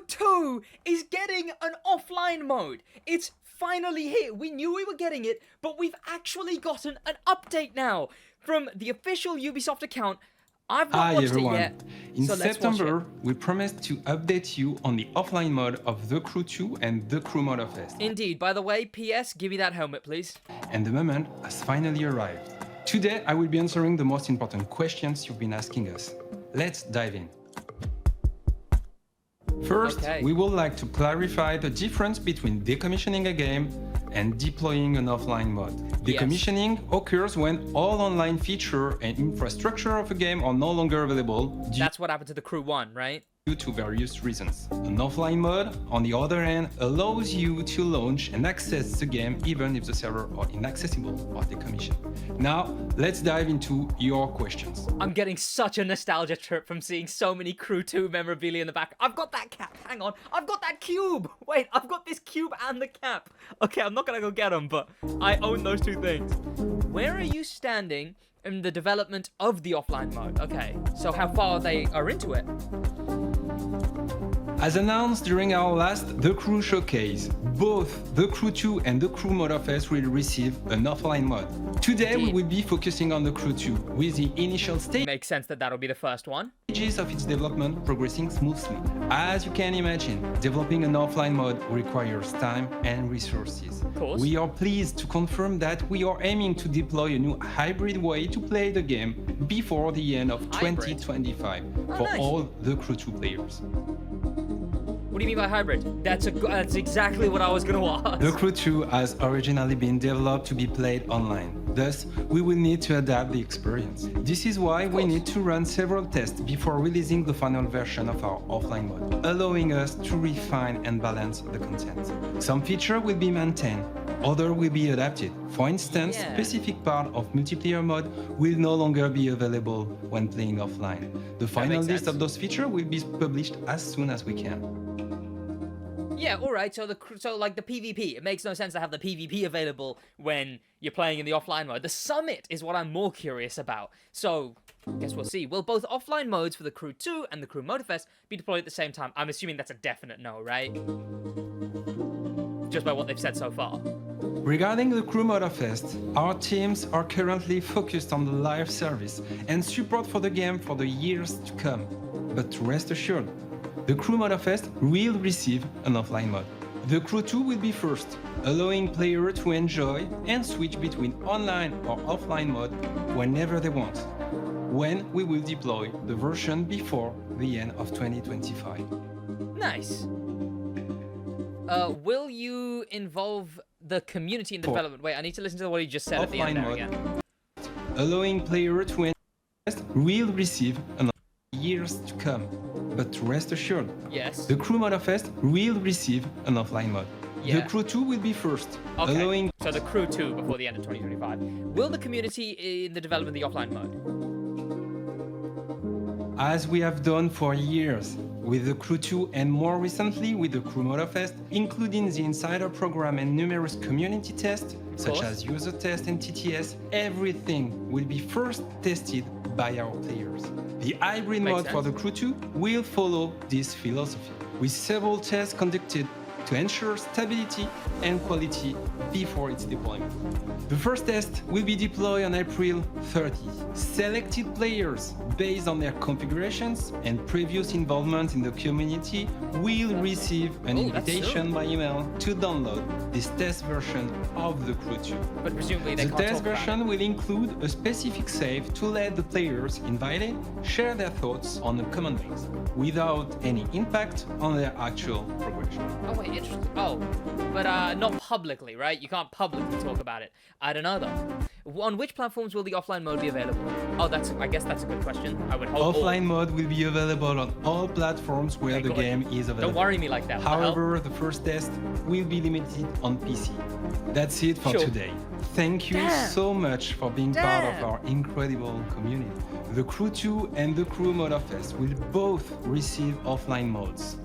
Crew 2 is getting an offline mode. It's finally here. We knew we were getting it, but we've actually gotten an update now from the official Ubisoft account. I've not watched it yet. In September, we promised to update you on the offline mode of The Crew 2 and The Crew Motorfest. Indeed. By the way, PS, give me that helmet, please. And the moment has finally arrived. Today, I will be answering the most important questions you've been asking us. Let's dive in. First, we would like to clarify the difference between decommissioning a game and deploying an offline mode. Decommissioning occurs when all online feature and infrastructure of a game are no longer available. That's what happened to the Crew 1, right? Due to various reasons. An offline mode, on the other hand, allows you to launch and access the game even if the server are inaccessible or decommissioned. Now, let's dive into your questions. I'm getting such a nostalgia trip from seeing so many Crew 2 memorabilia in the back. I've got that cap. Hang on. I've got that cube. Wait, I've got this cube and the cap. Okay, I'm not gonna go get them, but I own those two things. Where are you standing in the development of the offline mode? Okay, so how far they are into it? As announced during our last The Crew showcase, both The Crew 2 and The Crew Motorfest will receive an offline mode. Today we will be focusing on The Crew 2, with the initial stage. Makes sense that that'll be the first one. Stages of its development progressing smoothly. As you can imagine, developing an offline mode requires time and resources. Of course. We are pleased to confirm that we are aiming to deploy a new hybrid way to play the game before the end of 2025 for all The Crew 2 players. What do you mean by hybrid? That's exactly what I was going to ask. The Crew 2 has originally been developed to be played online. Thus, we will need to adapt the experience. This is why we need to run several tests before releasing the final version of our offline mode, allowing us to refine and balance the content. Some features will be maintained, others will be adapted. For instance, specific part of multiplayer mode will no longer be available when playing offline. The final list of those features will be published as soon as we can. Yeah, all right. So like the PvP, it makes no sense to have the PvP available when you're playing in the offline mode. The summit is what I'm more curious about. So, guess we'll see. Will both offline modes for the Crew 2 and the Crew Motorfest be deployed at the same time? I'm assuming that's a definite no, right? Just by what they've said so far. Regarding the Crew Motorfest, our teams are currently focused on the live service and support for the game for the years to come. But rest assured, the Crew Motorfest will receive an offline mode. The Crew 2 will be first, allowing players to enjoy and switch between online or offline mode whenever they want, when we will deploy the version before the end of 2025. Nice. Will you involve the community in development? Wait, I need to listen to what he just said at the end there again. Allowing players to enjoy will receive an years to come. But rest assured, the Crew Motorfest will receive an offline mode. The Crew 2 will be first, allowing... So the Crew 2 before the end of 2025. Will the community in the development of the offline mode? As we have done for years, with the Crew 2 and more recently with the Crew Motorfest, including the Insider program and numerous community tests, such as user tests and TTS, everything will be first tested by our players. The hybrid mode for the Crew 2 will follow this philosophy, with several tests conducted to ensure stability and quality before its deployment. The first test will be deployed on April 30. Selected players, based on their configurations and previous involvement in the community, will receive an invitation by email to download this test version of the Crew 2. But presumably they the test version will include a specific save to let the players invited share their thoughts on the command base, without any impact on their actual progression. Oh wait, interesting. Oh, but not publicly, right? You can't publicly talk about it. I don't know though. On which platforms will the offline mode be available? Oh, I guess that's a good question. I would hope offline mode will be available on all platforms where the game is available. Don't worry me like that. However, the first test will be limited on PC. That's it for today. Thank you so much for being part of our incredible community. The Crew 2 and the Crew Motorfest will both receive offline modes,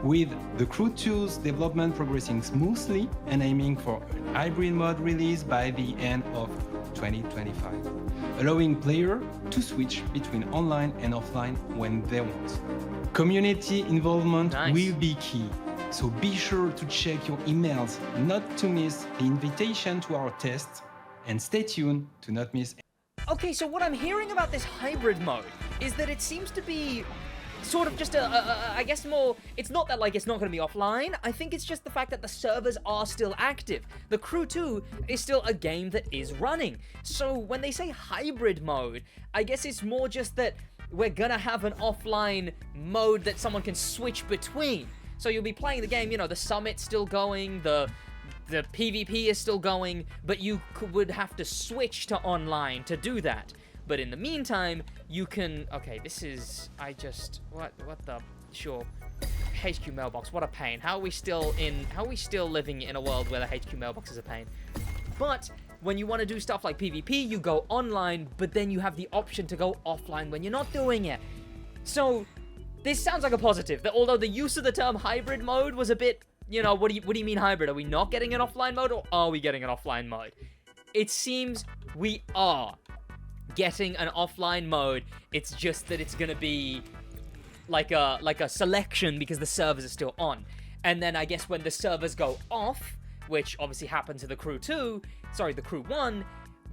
with the Crew 2's development progressing smoothly and aiming for a hybrid mode release by the end of 2025, allowing players to switch between online and offline when they want. Community involvement Nice. will be key. So be sure to check your emails not to miss the invitation to our test, and stay tuned to not miss. Okay, so what I'm hearing about this hybrid mode is that it seems to be sort of just I guess more, it's not that like it's not going to be offline, I think it's just the fact that the servers are still active. The Crew 2 is still a game that is running. So when they say hybrid mode, I guess it's more just that we're gonna have an offline mode that someone can switch between. So you'll be playing the game, you know, the summit's still going, the PvP is still going, but you would have to switch to online to do that. But in the meantime, you can... Okay, this is... What the... Sure. HQ mailbox, what a pain. How are we still living in a world where the HQ mailbox is a pain? But when you want to do stuff like PvP, you go online, but then you have the option to go offline when you're not doing it. So, this sounds like a positive, that although the use of the term hybrid mode was a bit... You know, what do you mean hybrid? Are we not getting an offline mode, or are we getting an offline mode? It seems we are getting an offline mode. It's just that it's gonna be like a selection because the servers are still on. And then I guess when the servers go off, which obviously happened to the Crew 1,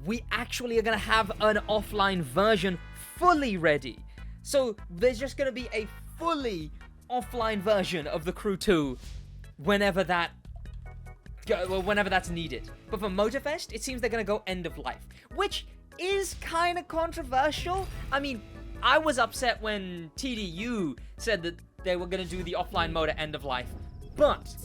we actually are gonna have an offline version fully ready. So there's just gonna be a fully offline version of the Crew 2 whenever that's needed. But for Motorfest, it seems they're gonna go end of life, which is kind of controversial. I mean, I was upset when TDU said that they were gonna do the offline mode at end of life, but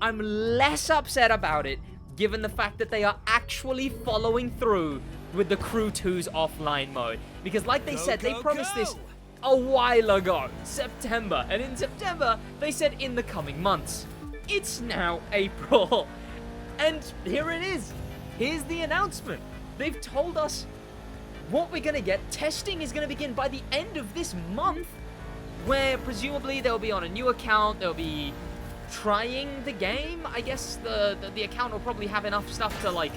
I'm less upset about it given the fact that they are actually following through with the Crew 2's offline mode. Because like they said, they promised this a while ago, September, and in September, they said in the coming months. It's now April, and here it is. Here's the announcement. They've told us what we're gonna get. Testing is gonna begin by the end of this month, where presumably they'll be on a new account, they'll be trying the game. I guess the account will probably have enough stuff to like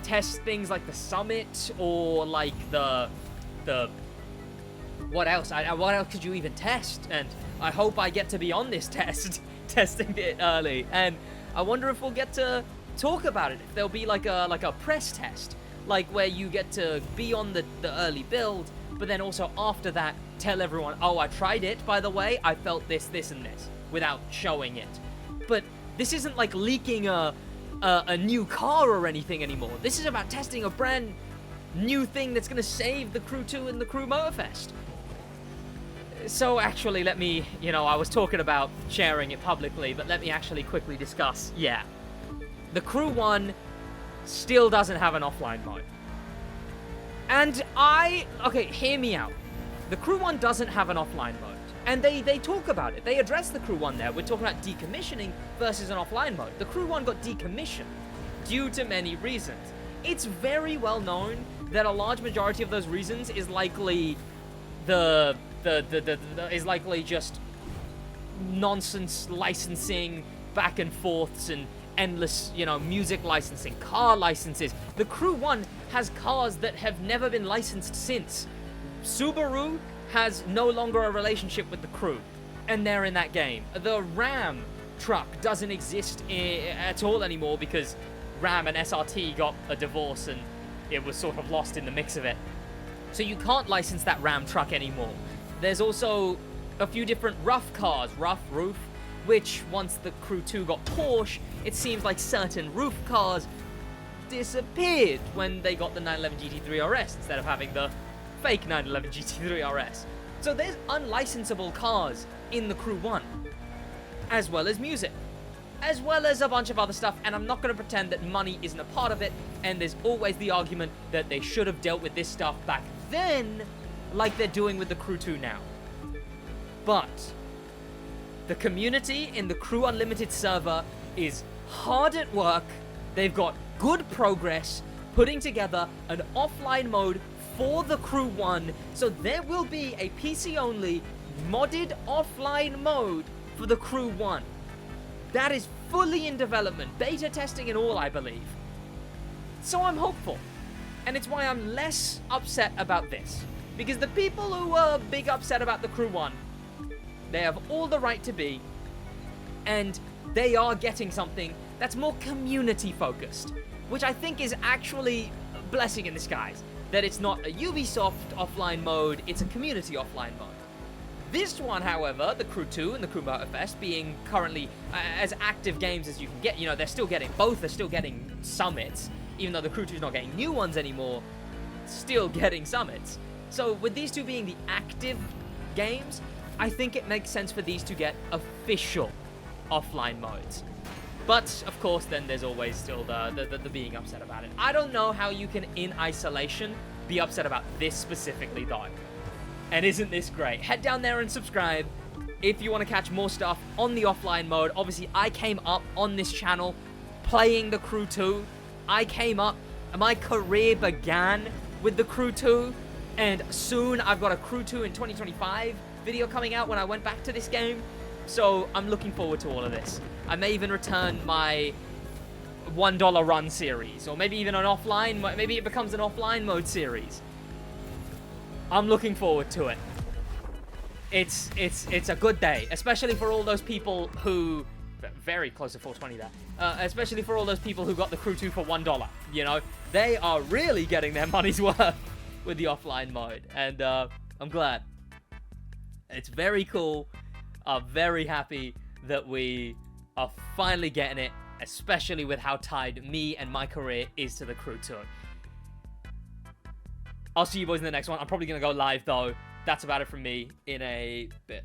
test things like the summit or like the what else? What else could you even test? And I hope I get to be on this test, testing it early. And I wonder if we'll get to talk about it. If there'll be like a press test, like where you get to be on the early build, but then also after that tell everyone, oh, I tried it, by the way, I felt this, and this, without showing it. But this isn't like leaking a new car or anything anymore. This is about testing a brand new thing that's gonna save the Crew 2 and the Crew Motorfest. So actually, let me, I was talking about sharing it publicly, but let me actually quickly discuss, the Crew 1 still doesn't have an offline mode. And okay, hear me out. The Crew 1 doesn't have an offline mode. And they talk about it. They address the Crew 1 there. We're talking about decommissioning versus an offline mode. The Crew 1 got decommissioned due to many reasons. It's very well known that a large majority of those reasons is likely is likely just nonsense licensing, back and forths, and endless, music licensing, car licenses. The Crew 1 has cars that have never been licensed since. Subaru has no longer a relationship with the Crew, and they're in that game. The Ram truck doesn't exist at all anymore because Ram and SRT got a divorce and it was sort of lost in the mix of it. So you can't license that Ram truck anymore. There's also a few different RUF cars, RUF, Roof, which once the Crew 2 got Porsche, it seems like certain Roof cars disappeared when they got the 911 GT3 RS instead of having the fake 911 GT3 RS. So there's unlicensable cars in the Crew 1, as well as music, as well as a bunch of other stuff, and I'm not going to pretend that money isn't a part of it, and there's always the argument that they should have dealt with this stuff back then, like they're doing with the Crew 2 now. But the community in the Crew Unlimited server is hard at work. They've got good progress putting together an offline mode for the Crew 1, so there will be a PC-only modded offline mode for the Crew 1. That is fully in development, beta testing and all, I believe. So I'm hopeful, and it's why I'm less upset about this. Because the people who were big upset about the Crew 1, They have all the right to be, and they are getting something that's more community focused, which I think is actually a blessing in disguise. That it's not a Ubisoft offline mode, it's a community offline mode. This one, however, the Crew 2 and the Crew Motorfest, being currently as active games as you can get, you know, both are still getting summits, even though the Crew 2 is not getting new ones anymore, still getting summits. So with these two being the active games, I think it makes sense for these to get official offline modes. But, of course, then there's always still the being upset about it. I don't know how you can, in isolation, be upset about this specifically, though. And isn't this great? Head down there and subscribe if you want to catch more stuff on the offline mode. Obviously, I came up on this channel playing the Crew 2. I came up, my career began with the Crew 2. And soon, I've got a Crew 2 in 2025 video coming out when I went back to this game. So, I'm looking forward to all of this. I may even return my $1 run series, or maybe even an offline, maybe it becomes an offline mode series. I'm looking forward to it. It's a good day, especially for all those people who, very close to 420 there, especially for all those people who got the Crew 2 for $1, you know? They are really getting their money's worth with the offline mode, and I'm glad. It's very cool. I'm very happy that we are finally getting it, especially with how tied me and my career is to the Crew 2. I'll see you boys in the next one. I'm probably going to go live, though. That's about it from me in a bit.